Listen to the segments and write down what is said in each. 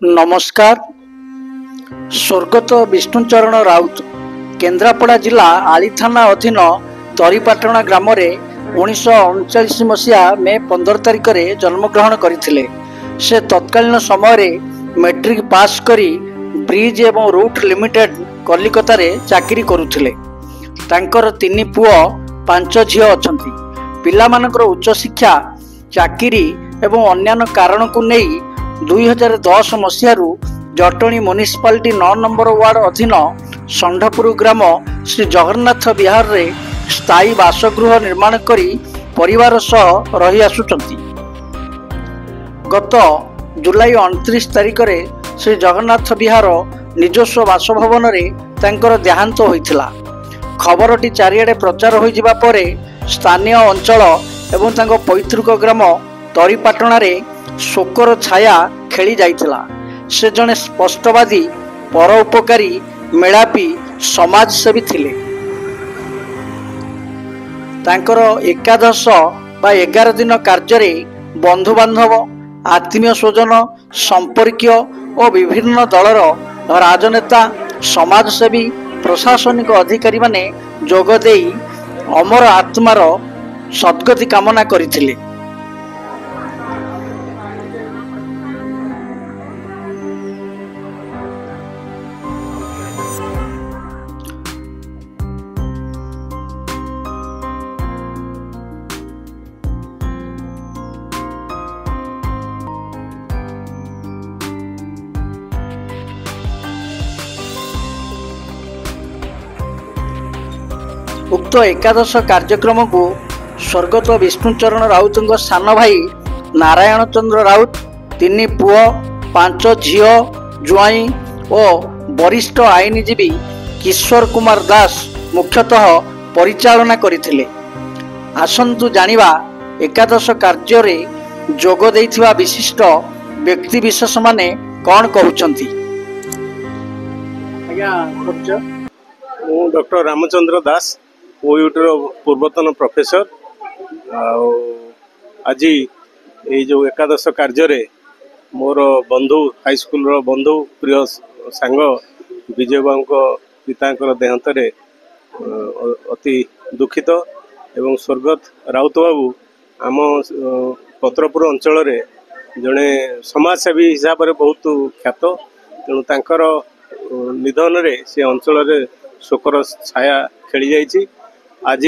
नमस्कार। स्वर्गत विष्णुचरण राउत केन्द्रापड़ा जिला आली थाना अधीन तरीपाटणा ग्राम 1939 मसीहा मे 15 तारिख में जन्मग्रहण करथिले। से तत्कालीन समय मैट्रिक पास करी ब्रिज एवं रूट लिमिटेड कलिकता रे चाकरी करुथिले। तांकर 3 पुओ 5 झियो अछंती। पिलामानकर उच्च शिक्षा चाकरी एवं अन्यान्य कारण को नहीं 2010 मसीह जटणी म्युनिसिपालिटी 9 नंबर वार्ड अधीन षंढपुर ग्राम श्री जगन्नाथ विहार रे स्थायी बासगृह निर्माण करी परिवार सह रही आसुचंती। गत जुलाई 29 तारिख रे श्री जगन्नाथ विहार निजस्व बासभवन रे तांकर देहांत होइथिला। खबरटी चारिआडे प्रचार होई जिबा परे स्थानीय अंचल एवं तांको पैतृक ग्राम तरीपाटणा रे शोकर छाया खेली जाइथिला। से जने स्पष्टवादी परोपकारी मेलापी समाजसेवी थिले। तांकर एकादश बा 11 दिन कार्य बंधु बांधव आत्मीय स्वजन संपर्कीय और विभिन्न दलर राजनेता समाजसेवी प्रशासनिक अधिकारी माने जोगदे अमर आत्मार सद्गति कामना करथिले। उक्त एकादश कार्यक्रम को स्वर्गत विष्णुचरण राउत सान भाई नारायण चंद्र राउत 3 पुओ 5 झियो जुआई और वरिष्ठ आईनजीवी किशोर कुमार दास मुख्यतः परिचालना करथिले। आसंतु जानिबा एकादश कार्य रे जोग देइथिबा विशिष्ट व्यक्ति विशेष माने कौन कहउचंती। आज्ञा डॉक्टर रामचंद्र दास ओयूटर पूर्वतन प्रोफेसर। आज ये जो एकादश कार्य रे मोर बंधु हाईस्कूल रो बंधु प्रिय सांग विजय बाबू पिता देहांत रे अति दुखित एवं स्वर्गत राउत बाबू आम पत्रपुर अंचल रे जड़े समाजसेवी हिसाब से बहुत ख्यात। तेणु तांकर निधन रे से अंचल रे शोकर छाया खेली जाइछि। आज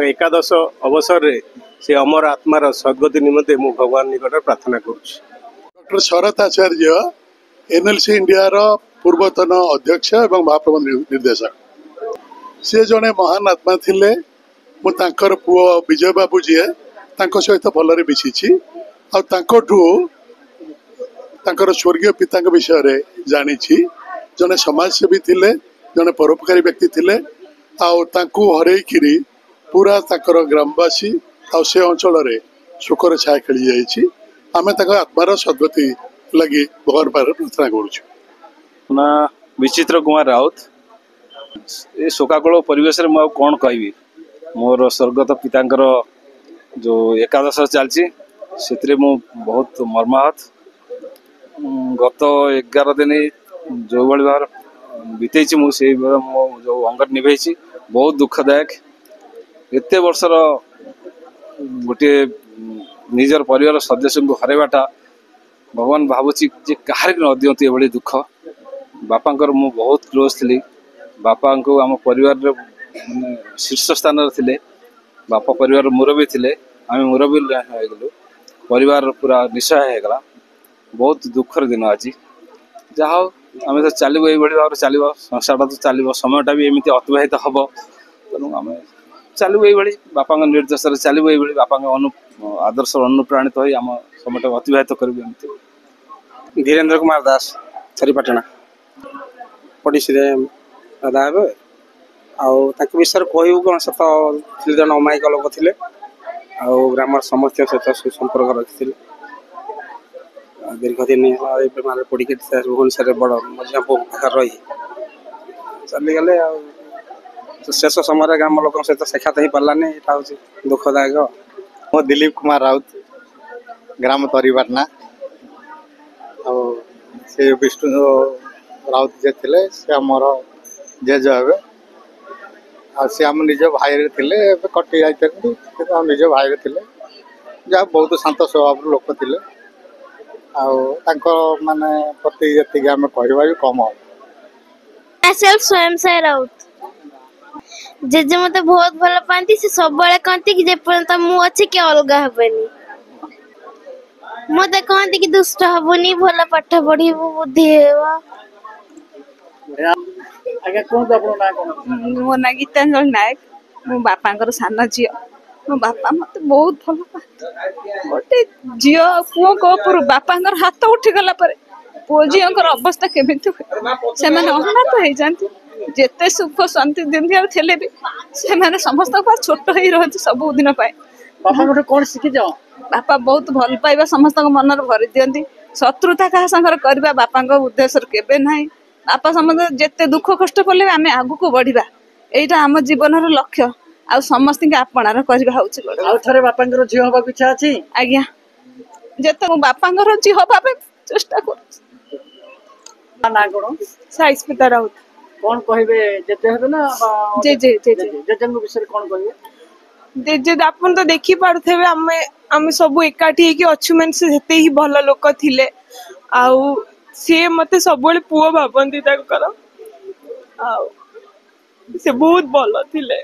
एकादश अवसर रे से अमर आत्मार सद्गति निमंते मु भगवान निकट प्रार्थना करुछि। डॉक्टर शरत आचार्य एनएलसी इंडिया रो पूर्वतन अध्यक्ष एवं महाप्रबंध निर्देशक। से जने महान आत्मा थिले। मु तांकर पुओ विजय बाबू जी तांको सहित भलरे मिशिछि आ तांकोठू तांकर स्वर्गीय पिता विषय रे जानिछि। जने समाजसेवी थिले, जने परोपकारी व्यक्ति थिले आउ तांको हरेकिरी पूरा तांकर ग्रामवासी आउ से अंचल रे शोकर छाया खेली जाइछि। आमे तांको आत्मार सद्गति लगी भगवान पार प्रार्थना करूछु। ना विचित्र कुमार राउत ए शोकाकुल परिवेश रे मु कोन कहबी। मोर स्वर्गत पितांकर जो एकादश चलछि सेतरे मु बहुत मर्माहत। गत 11 दिन जो बड़ी बार बीते मु से जो अंगर निभेछि बहुत दुखदायक। एते वर्षर गोटे निजर परिवार सदस्य को हरैबाटा भगवान भावुची जे कहार न दियंती एभली दुख। बापांकर मु बहुत क्लोज थी। बापा को आम परिवार शीर्ष स्थान रे बापा परिवार मुरबी थे। आम मुरबी हो परिवार पूरा निस्सहाय होगला। बहुत दुखर दिन आज जहा आम तो चलो ये भाव चलो संसारटा तो चलो समयटा भी एमती अतिबाहित हम। तेणु आम चलो ये बापा निर्देश चलो ये बापा आदर्श अनुप्राणित हो आम समय अतिबाहित करी। धीरेन्द्र कुमार दास तरीपाटणा पड़ोसी दादा हे विषय कहू कौन से तो जन अमायिक लोक थे ग्राम समस्त सहित सुसंपर्क रखी दीर्घ दिन बेमार पड़ी भुवनेश्वर बड़ मझिया पाखे रही चलीगले। शेष समय ग्राम लोक सहित साक्षात हो पारानी यहाँ हूँ दुखदायक। मो दिलीप कुमार राउत ग्राम तरीपाटना से विष्णु राउत जे थिले से हमर जेज हेबे आ से हम निज भाई रे थिले एबे कटि जाइतनी से हम निज भाई रे थिले जा बहुत शांत स्वभाव लोक थिले आ तांको माने प्रति जति हम कहबा भी कम हो सेल्फ स्वयं साई राउत जेजे मते बहुत भल पाती से सब बेले कहती कि जे पर्यंत मु अछि कि अलगा हेबनी मते कहती कि दुष्ट हबनी भल पाठ पढ़ीबू बुद्धि हेबा आगे कौन आपन ना कौन मो ना गीतांजलि नायक मो बापांकर सान झी मो बापा मत बहुत भल पाते गोटे झी पुओ को ऊपर बापांकर हाथ उठी गला पर पुओ झीकर अवस्था केमिति से माने अनाथ हो जाती जेते सुख शांति दुनिया थे भी से माने समस्त छोट ही रहती सब दिन पाए बापा गोटे कौन शिखी जाओ बापा बहुत भल पाइबा समस्त मन भरी दियंती शत्रुता क्या संगर करबा बापा उद्देश्य केबे नाही बापा समस्त जेते दुख कष्ट पड़े आम आगु को बढ़िबा एटा आम जीवन लक्ष्य आ समस्त के आपणार करबा होछि आउ थरे बापांकर झियो होबा इच्छा अछि आज्ञा जेते मो बापांकर झी होबा पे चेष्टा कर ना कौन साई स्मिता राउत कौन कहबे जेते हेबे ना जे जे जे जे जेजंग विषय कौन कहबे जे आपन तो देखि पारथेबे आमे सब एकाठी कि अच्छु मन से हेते ही भल लोक थिले आउ से मते सबले पुओ भाबंती ताकर आउ से बहुत भल थिले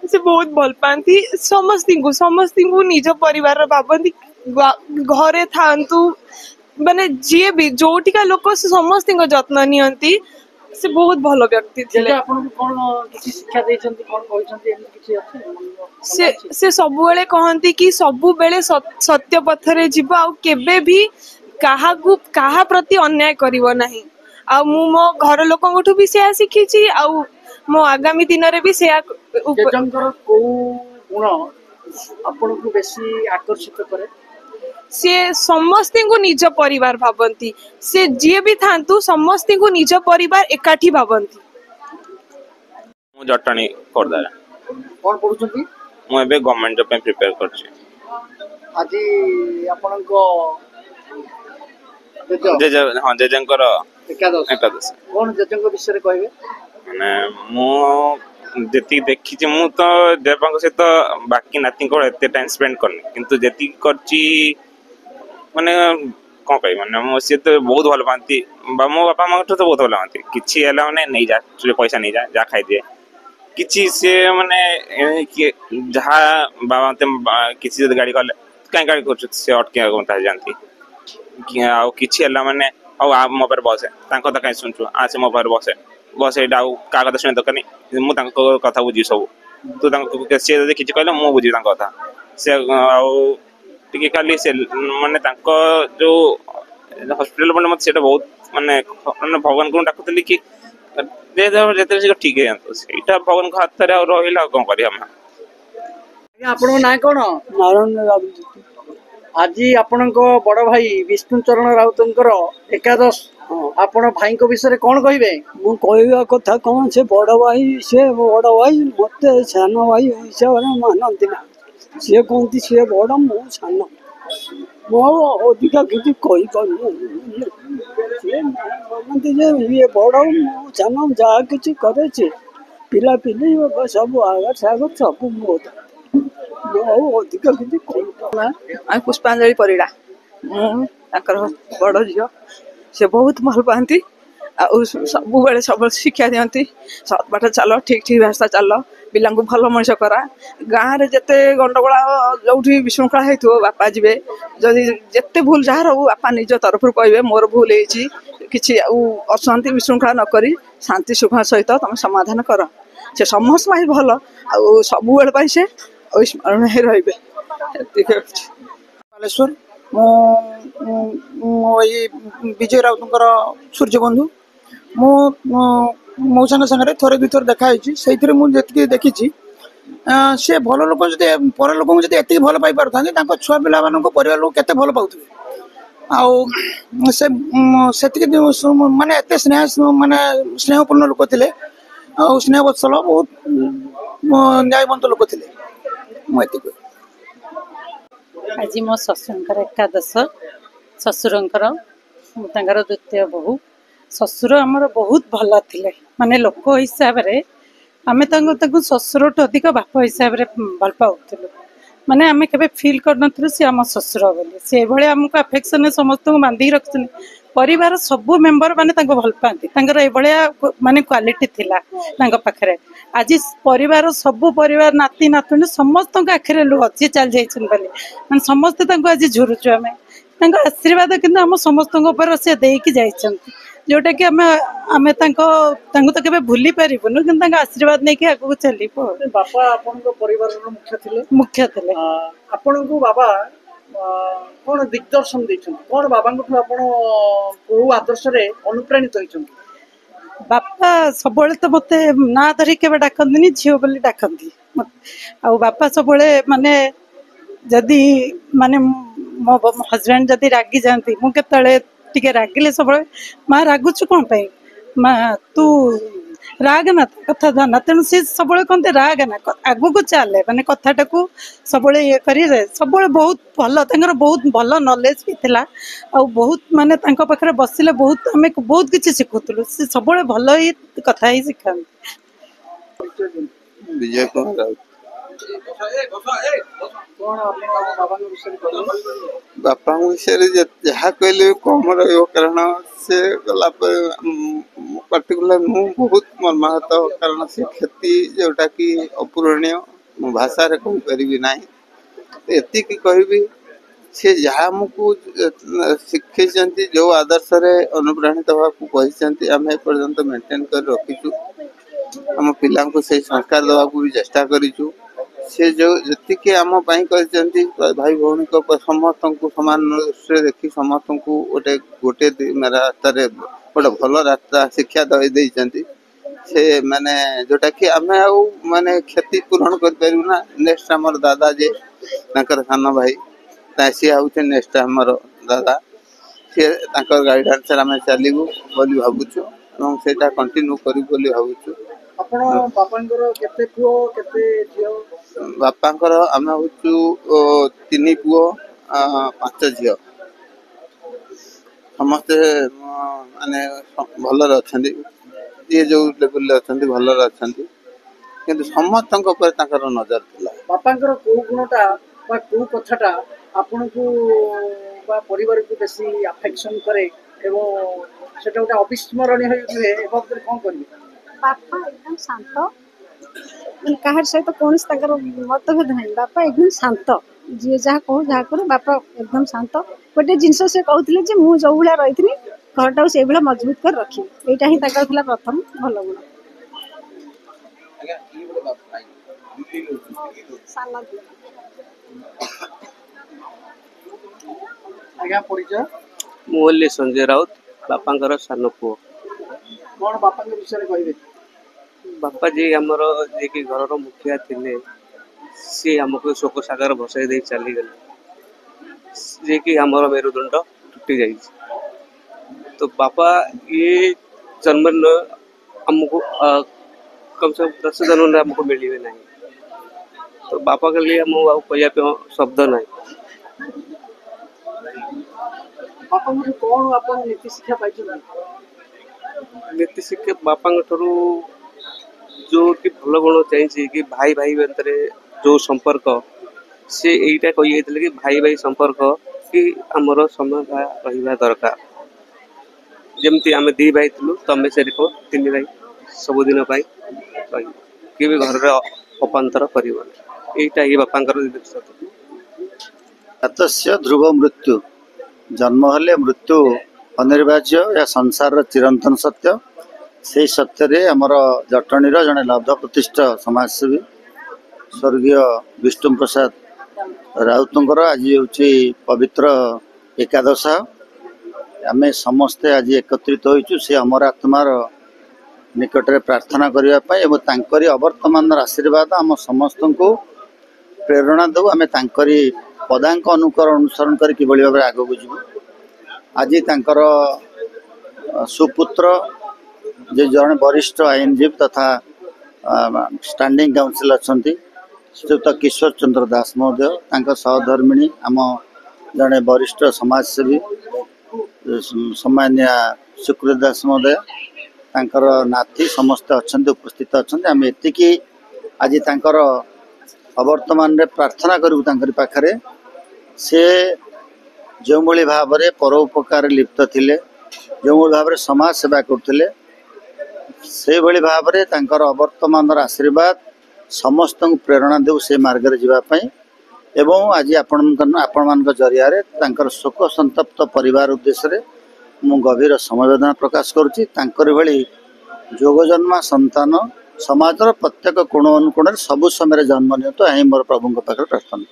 से बहुत भल पाती समस्ती को निज परिवार भाबंती घरे थांतु माने जे भी जोटिका लोक से समस्ती को जत्न नियंती से बहुत भल व्यक्ति थिले आपन कोन किछि शिक्षा दैछंती कोन कहैछंती एमि किछि अछि से सब बेले कहती कि सब बेले सत्य पथरे जीव आ केबे भी काहा प्रति अन्याय करिवो नाही आ मु मो घर लोकंठू भी से शिखिछि आ मो आगामी दिन रे भी से जेजंकर को गुण आपन को बेसी आकर्षित करे से समस्ती को निज परिवार भाबंती से जे भी थांतु समस्ती को निज परिवार एकाठी भाबंती मु जटणी करदा कोन पढुछंती मु एबे गवर्नमेंट जॉब पे प्रिपेयर करछि आजि आपनको जेजंकर एकादश कोन जेजंक विषय कहबे माने मु जेति देखि मु तो देवंक सहित बाकी नाती को एते टाइम स्पेंड करनी किंतु जेति करछि माने कोन कहि माने मो से तो बहुत भल पांती मो बापा मां तो बहुत भल पांती किछि एला माने नै जा तुझे पैसा नै जा खाइ दे किछि से माने जहा बाबा ते किछि जद गाड़ी कले काई गाड़ी कर से अटके कोनता जानती कि आ किछि एला माने आ मो पर बसे तांको त काई सुनछु आ से मो पर बस एटा का कथा सुने दरकार नहीं मु तांको कथा बुझी सब तू तांको से जदि किछि कहले मु बुझी तांको कथा से टिके खाली से माने तांको जो हॉस्पिटल बने मत सेटा बहुत माने भगवान को डाकुतली कि दे जेते से ठीक है तो सेटा भगवान को हाथ रे रहिला कोन करी हम आपन ना कोन नारायण राउत आजि आपनको बड़ भाई विष्णु चरण राउतंकर एकादश आपण भाई को विषय कौन कहबे मु कहबा कथा कौन से बड़ भाई मते सान भाई हिसाब रे मानती ना से कोंती से बड़ मु सान मो अधिका किछि कहि पानु से मानती जे ये बड़ मु सान जा किछि करे छे पिला पिली सब आगर सागर सब मो अधिका किछि कहि पाना आ पुष्पांजलि परिडा ताकर बड़ झियो से बहुत भल पाती सब बेले सब शिक्षा दियंती सत बाट चल ठीक ठीक रास्ता चल पिला भल मनीष करा गाँव में जिते गंडगोला जो विशृंखला होता बापा जी जदि जिते भूल जहाँ हो बापा निज तरफ कहे मोर भूल कि अशांति विशृंखला नक शांति सुख सहित तुम समाधान कर से समस्त भल आ सब बेले से स्मरण रही बालेश्वर ये विजय राउतर सूर्य बंधु मौसा सागर थोड़े दुई थर देखाई से मुझे देखी सी भल लोक पर लोक ये भल पाई पार छुआ पिला परिवार लोग केते भल पाते माने एत स्नेह माने स्नेहपूर्ण लोक थे स्नेह वत्सल बहुत न्यायवंत लोक थे मुझे आज मो ससुर एकादश ससुर ତାଙ୍କର ଦ୍ୱିତୀୟ ବୋହୂ। ଶ୍ୱଶୁର ଆମର ବହୁତ ଭଲ ଥିଲେ, ମାନେ ଲୋକ ହିସାବରେ ଆମେ ତାଙ୍କୁ ଶ୍ୱଶୁରଠୁ ଅଧିକ ବାପ ହିସାବରେ ଭଲ ପାଉଥିଲୁ। ମାନେ ଆମେ କେବେ ଫିଲ୍ କରିନଥିଲୁ ସେ ଆମ ଶ୍ୱଶୁର ବୋଲି। ସେ ଏଭଳିଆ ଆମକୁ ଆଫେକ୍ସନରେ ସମସ୍ତଙ୍କୁ ବାନ୍ଧିକି ରଖିଛନ୍ତି। ପରିବାର ସବୁ ମେମ୍ବର ମାନେ ତାଙ୍କୁ ଭଲ ପାଆନ୍ତି। ତାଙ୍କର ଏଭଳିଆ ମାନେ କ୍ୱାଲିଟି ଥିଲା ତାଙ୍କ ପାଖରେ। ଆଜି ପରିବାର ସବୁ ପରିବାର ନାତି ନାତୁଣୀ ସମସ୍ତଙ୍କ ଆଖିରେ ଲୁହ, ସିଏ ଚାଲି ଯାଇଛନ୍ତି ବୋଲି ମାନେ ସମସ୍ତେ ତାଙ୍କୁ ଆଜି ଝୁରୁଛୁ ଆମେ। ତାଙ୍କ ଆଶୀର୍ବାଦ କିନ୍ତୁ ଆମ ସମସ୍ତଙ୍କ ଉପରେ ସେ ଦେଇକି ଯାଇଛନ୍ତି, ଯୋଉଟା କି ଆମେ ତାଙ୍କୁ ତ କେବେ ଭୁଲି ପାରିବୁନୁ, କିନ୍ତୁ ତାଙ୍କ ଆଶୀର୍ବାଦ ନେଇକି ଆଗକୁ ଚାଲିବୁ। ବାପା ଆପଣଙ୍କ ପରିବାରର ମୁଖ୍ୟ ଥିଲେ। ଆପଣଙ୍କୁ ବାବା କଣ ଦିଗ୍ଦର୍ଶନ ଦେଇଛନ୍ତି? କଣ ବାବାଙ୍କଠୁ ଆପଣ କୋଉ ଆଦର୍ଶରେ ଅନୁପ୍ରାଣିତ ହେଇଛନ୍ତି? ବାପା ସବୁବେଳେ ତ ମତେ ନାଁ ଧରି କେବେ ଡାକନ୍ତିନି, ଝିଅ ବୋଲି ଡାକନ୍ତି। ଆଉ ବାପା ସବୁବେଳେ ମାନେ ଯଦି ମାନେ ମୋ ହଜବେଣ୍ଡ ଯଦି ରାଗି ଯାଆନ୍ତି, ମୁଁ କେତେବେଳେ ଟିକେ ରାଗିଲେ ସବୁବେଳେ ମା ରାଗୁଛୁ କଣ ପାଇଁ, ମା ତୁ ରାଗ ନା, କଥା ଧନା। ତେଣୁ ସେ ସବୁବେଳେ କହନ୍ତି ରାଗ ନା, ଆଗକୁ ଚାଲେ, ମାନେ କଥାଟାକୁ ସବୁବେଳେ ଇଏ କରି ସବୁବେଳେ ବହୁତ ଭଲ, ତାଙ୍କର ବହୁତ ଭଲ ନଲେଜ ବି ଥିଲା। ଆଉ ବହୁତ ମାନେ ତାଙ୍କ ପାଖରେ ବସିଲେ ଆମେ ବହୁତ କିଛି ଶିଖୁଥିଲୁ। ସେ ସବୁବେଳେ ଭଲ ହିଁ କଥା ହିଁ ଶିଖାନ୍ତି। ବିଜୟ କୁମାର ରାଉତ। କଣ ଆପଣ ବାବାଙ୍କ ବିଷୟରେ କହିବେ? ବାପାଙ୍କ ବିଷୟରେ ଯାହା କହିଲେ ବି କମ ରହିବ, କାରଣ ସେ ଗଲା ପରେ ପାର୍ଟିକୁଲାର ମୁଁ ବହୁତ ମର୍ମାହତ, କାରଣ ସେ କ୍ଷତି ଯୋଉଟା କି ଅପୂରଣୀୟ, ମୁଁ ଭାଷାରେ କହିପାରିବି ନାହିଁ। ଏତିକି କହିବି, ସେ ଯାହା ଆମକୁ ଶିଖେଇଛନ୍ତି, ଯୋଉ ଆଦର୍ଶରେ ଅନୁପ୍ରାଣିତ ହେବାକୁ କହିଛନ୍ତି, ଆମେ ଏପର୍ଯ୍ୟନ୍ତ ମେଣ୍ଟେନ କରି ରଖିଛୁ। ଆମ ପିଲାଙ୍କୁ ସେଇ ସଂସ୍କାର ଦେବାକୁ ବି ଚେଷ୍ଟା କରିଛୁ। ସେ ଯେତିକି ଆମ ପାଇଁ କରିଛନ୍ତି, ଭାଇ ଭଉଣୀଙ୍କ ସମସ୍ତଙ୍କୁ ସମାନ ଦୃଷ୍ଟିରେ ଦେଖି ସମସ୍ତଙ୍କୁ ଗୋଟେ ରାସ୍ତାରେ ଗୋଟେ ଭଲ ରାସ୍ତା ଶିକ୍ଷା ଦେଇଛନ୍ତି। ସେ ମାନେ ଯୋଉଟା କି ଆମେ ଆଉ ମାନେ କ୍ଷତି ପୂରଣ କରିପାରିବୁ ନା। ନେକ୍ସଟ ଆମର ଦାଦା ଯେ ତାଙ୍କର ସାନ ଭାଇ, ସିଏ ହଉଛି ନେକ୍ସଟ ଆମର ଦାଦା। ସିଏ ତାଙ୍କର ଗାଇଡାନ୍ସରେ ଆମେ ଚାଲିବୁ ବୋଲି ଭାବୁଛୁ ଏବଂ ସେଇଟା କଣ୍ଟିନ୍ୟୁ କରିବୁ ବୋଲି ଭାବୁଛୁ। ଆପଣ ବାପାଙ୍କର କେତେ ପୁଅ କେତେ ଝିଅ? ବାପାଙ୍କର ଆମେ ହଉଛୁ 3 ପୁଅ 5 ଝିଅ। ସମସ୍ତେ ମାନେ ଭଲରେ ଅଛନ୍ତି, ଯିଏ ଯୋଉ ଲେବୁଲରେ ଅଛନ୍ତି ଭଲରେ ଅଛନ୍ତି, କିନ୍ତୁ ସମସ୍ତଙ୍କ ଉପରେ ତାଙ୍କର ନଜର ଥିଲା। ବାପାଙ୍କର କୋଉ ଗୁଣଟା ବା କୋଉ କଥାଟା ଆପଣଙ୍କୁ ବା ପରିବାରକୁ ବେଶୀ ଆଫେକ୍ସନ କରେ ଏବଂ ସେଟା ଗୋଟେ ଅବିସ୍ମରଣୀୟ ହୋଇଥିଲେ? ଏ ବାବଦରେ କଣ କରିବେ? ବାପା ଏକଦମ ଶାନ୍ତ, କାହାରି ସହିତ କୌଣସି ତାଙ୍କର ମତଭେଦ ନାହିଁ। ବାପା ଏକଦମ ଶାନ୍ତ, ଯିଏ ଯାହା କହୁ ଯାହା କରୁ, ବାପା ଏକଦମ ଶାନ୍ତ। ଗୋଟେ ଜିନିଷ ସେ କହୁଥିଲେ ଯେ ମୁଁ ଯୋଉ ଭଳିଆ ରହିଥିଲି ଘରଟାକୁ ସେଇଭଳିଆ ମଜବୁତ କରି ରଖିବି, ଏଇଟା ହିଁ ତାଙ୍କର ଥିଲା ପ୍ରଥମ ଭଲ ଗୁଣ। ଆଜ୍ଞା ପରିଚୟ? ମୁଁ ହେଲି ସଞ୍ଜୟ ରାଉତ, ବାପାଙ୍କର ସାନ ପୁଅ। କଣ ବାପାଙ୍କ ବିଷୟରେ କହିବେ? ବାପା ଯିଏ ଆମର ଯିଏକି ଘରର ମୁଖିଆ ଥିଲେ, ସିଏ ଆମକୁ ଶୋକ ସାଗର ଭସାଇ ଦେଇ ଚାଲିଗଲେ, ଯିଏକି ଆମର ମେରୁଦଣ୍ଡ ଟୁଟି ଯାଇଛି। ତ ବାପା ଇଏ ଜନ୍ମ ଆମକୁ କମ ସେ କମ 10 ଜନ୍ମରେ ଆମକୁ ମିଳିବେ ନାହିଁ। ତ ବାପା ଖାଲି ଆମକୁ ଆଉ କହିବା ପାଇଁ ଶବ୍ଦ ନାହିଁ। ବାପାଙ୍କଠୁ କଣ ଆପଣ ନୀତି ଶିକ୍ଷା ପାଇଛନ୍ତି? ନୀତି ଶିକ୍ଷା ବାପାଙ୍କ ଠାରୁ ଯୋଉଠି ଭଲ ଗୁଣ ଚାହିଁଛି କି ଭାଇ ଭାଇ ଭିତରେ ଯୋଉ ସମ୍ପର୍କ, ସେ ଏଇଟା କହିଯାଇଥିଲେ କି ଭାଇ ଭାଇ ସମ୍ପର୍କ କି ଆମର ସମାନତା ରହିବା ଦରକାର। ଯେମିତି ଆମେ 2 ଭାଇ ଥିଲୁ, ତମେ ସେରକମ 3 ଭାଇ ସବୁଦିନ ପାଇଁ ରହିବ, କିଏ ବି ଘରରେ ଅପାନ୍ତର କରିବନି। ଏଇଟା ହିଁ ବାପାଙ୍କର ନିର୍ଦ୍ଦେଶ। ଜାତସ୍ୟ ଧ୍ରୁବ ମୃତ୍ୟୁ, ଜନ୍ମ ହେଲେ ମୃତ୍ୟୁ ଅନିବାର୍ଯ୍ୟ, ଏହା ସଂସାରର ଚିରନ୍ତନ ସତ୍ୟ। ସେଇ ସତ୍ୟରେ ଆମର ଜଟଣୀର ଜଣେ ଲବ୍ଧ ପ୍ରତିଷ୍ଠ ସମାଜସେବୀ ସ୍ୱର୍ଗୀୟ ବିଷ୍ଣୁ ପ୍ରସାଦ ରାଉତଙ୍କର ଆଜି ହେଉଛି ପବିତ୍ର ଏକାଦଶ। ଆମେ ସମସ୍ତେ ଆଜି ଏକତ୍ରିତ ହୋଇଛୁ ସେ ଅମର ଆତ୍ମାର ନିକଟରେ ପ୍ରାର୍ଥନା କରିବା ପାଇଁ ଏବଂ ତାଙ୍କରି ଅବର୍ତ୍ତମାନର ଆଶୀର୍ବାଦ ଆମ ସମସ୍ତଙ୍କୁ ପ୍ରେରଣା ଦେଉ। ଆମେ ତାଙ୍କରି ପଦାଙ୍କ ଅନୁସରଣ କରି କିଭଳି ଭାବରେ ଆଗକୁ ଯିବୁ। ଆଜି ତାଙ୍କର ସୁପୁତ୍ର ଯେ ଜଣେ ବରିଷ୍ଠ ଆଇନଜୀବୀ ତଥା ଷ୍ଟାଣ୍ଡିଂ କାଉନସିଲ ଅଛନ୍ତି ଶ୍ରୀଯୁକ୍ତ କିଶୋର ଚନ୍ଦ୍ର ଦାସ ମହୋଦୟ, ତାଙ୍କ ସହଧର୍ମିଣୀ ଆମ ଜଣେ ବରିଷ୍ଠ ସମାଜସେବୀ सम्मान्य सुकृत दास महोदय तांकर नाती समस्त अच्छा उपस्थित अच्छा आम एति आज तांकर अवर्तमान रे प्रार्थना करूँ तांकर पाखरे से जो भाव में परोपकार लिप्त थिले जो भाव में समाज सेवा करते से भाव में तांकर अवर्तमान आशीर्वाद समस्त प्रेरणा देव से मार्ग रे जीवापाई एवं आज आपण मान जरिया तांकर शोक संतप्त परिवार उद्देश्य मु गभीर समवेदना प्रकाश करुच्ची तांकर भली जोगजन्मा संतान समाजर प्रत्येक कोण अनुकोण सबु समय जन्म नियंतु यही मोर प्रभु पाखे प्रार्थना।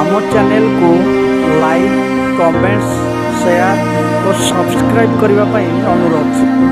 आम चैनल को लाइक कमेंट्स शेयर और सब्सक्राइब करने अनुरोध।